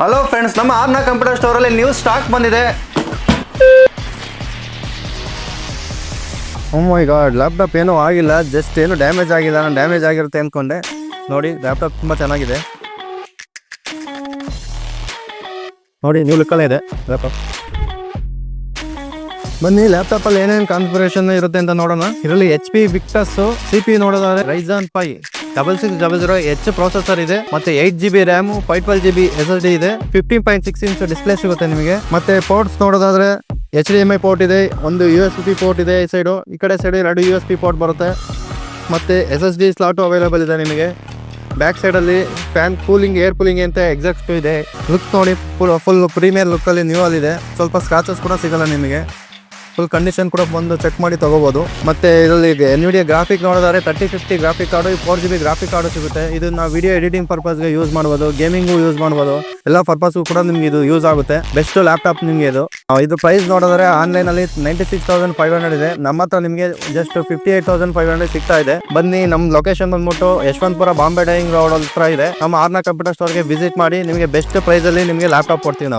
Hello friends, ನಮ್ಮ ಆರ್ನ computer ಸ್ಟೋರಲ್ಲಿ new stock ಬಂದಿದೆ. ಈಗ ಲ್ಯಾಪ್ಟಾಪ್ ಏನೂ ಆಗಿಲ್ಲ, ಜಸ್ಟ್ ಏನು ಡ್ಯಾಮೇಜ್ ಆಗಿಲ್ಲ. ನಾನು ಡ್ಯಾಮೇಜ್ ಆಗಿರುತ್ತೆ ಅಂದ್ಕೊಂಡೆ. ನೋಡಿ, ಲ್ಯಾಪ್ಟಾಪ್ ತುಂಬ ಚೆನ್ನಾಗಿದೆ. ನೋಡಿ, ನ್ಯೂ ಲುಕ್ಕಲ್ಲೇ ಇದೆ ಲ್ಯಾಪ್ಟಾಪ್. ಬನ್ನಿ, ಲ್ಯಾಪ್ಟಾಪಲ್ಲಿ ಏನೇನು ಕಾನ್ಫಿಗರೇಷನ್ ಇರುತ್ತೆ ಅಂತ ನೋಡೋಣ. ಇದರಲ್ಲಿ HP Victus CPU ನೋಡೋದಾದ್ರೆ Ryzen 5 6600 H ಪ್ರೊಸೆಸರ್ ಇದೆ. ಮತ್ತೆ 8GB RAM, 512GB SSD ಇದೆ. 15.6 ಇಂಚ್ ಡಿಸ್ಪ್ಲೇ ಸಿಗುತ್ತೆ ನಿಮಗೆ. ಮತ್ತೆ ಪೋರ್ಟ್ಸ್ ನೋಡೋದಾದ್ರೆ HDMI ಪೋರ್ಟ್ ಇದೆ, ಒಂದು USB ಪೋರ್ಟ್ ಇದೆ ಈ ಸೈಡು, ಈ ಕಡೆ ಸೈಡ್ 2 USB ಪೋರ್ಟ್ ಬರುತ್ತೆ. ಮತ್ತೆ SSD ಸ್ಲಾಟು ಅವೈಲೇಬಲ್ ಇದೆ ನಿಮಗೆ. ಬ್ಯಾಕ್ ಸೈಡಲ್ಲಿ ಫ್ಯಾನ್ ಕೂಲಿಂಗ್, ಏರ್ ಕೂಲಿಂಗ್ ಅಂತ ಎಕ್ಸಾಕ್ಟ್ ಇದೆ. ಲುಕ್ ನೋಡಿ, ಫುಲ್ ಪ್ರೀಮಿಯರ್ ಲುಕ್ಕಲ್ಲಿ ನ್ಯೂ ಇದೆ. ಸ್ವಲ್ಪ ಸ್ಕ್ರಾಚಸ್ ಕೂಡ ಸಿಗಲ್ಲ ನಿಮಗೆ. ಫುಲ್ ಕಂಡೀಷನ್ ಕೂಡ ಬಂದು ಚೆಕ್ ಮಾಡಿ ತಗೋಬಹುದು. ಮತ್ತೆ ಇದರಲ್ಲಿ NVIDIA ಗ್ರಾಫಿಕ್ ನೋಡಿದ್ರೆ 3050 graphic card, 4GB graphic card ಸಿಗುತ್ತೆ. ಇದನ್ನ ವಿಡಿಯೋ ಎಡಿಟಿಂಗ್ ಪರ್ಪಸ್ಗೆ ಯೂಸ್ ಮಾಡ್ಬೋದು, ಗೇಮಿಂಗು ಯೂಸ್ ಮಾಡ್ಬೋದು, ಎಲ್ಲ ಪರ್ಪಸ್ಗೂ ಕೂಡ ನಿಮ್ಗೆ ಇದು ಯೂಸ್ ಆಗುತ್ತೆ. ಬೆಸ್ಟ್ ಲ್ಯಾಪ್ಟಾಪ್ ನಿಮಗೆ ಇದು. ಇದು ಪ್ರೈಸ್ ನೋಡಿದ್ರೆ ಆನ್ಲೈನಲ್ಲಿ 96,500 ಇದೆ. ನಮ್ಮ ಹತ್ರ ನಿಮಗೆ ಜಸ್ಟ್ 58,500 ಸಿಗ್ತಾ ಇದೆ. ಬನ್ನಿ, ನಮ್ಮ ಲೊಕೇಶನ್ ಬಂದ್ಬಿಟ್ಟು ಯಶವಂತಪುರ ಬಾಂಬೆ ಡೈಯಿಂಗ್ ರೋಡ್ ಹತ್ರ ಇದೆ. ನಮ್ಮ ಆರ್ನ ಕಂಪ್ಯೂಟರ್ ಸ್ಟೋರ್ಗೆ ವಿಸಿಟ್ ಮಾಡಿ, ನಿಮಗೆ ಬೆಸ್ಟ್ ಪ್ರೈಸಲ್ಲಿ ನಿಮಗೆ ಲ್ಯಾಪ್ಟಾಪ್ ಕೊಡ್ತೀವಿ ನಾವು.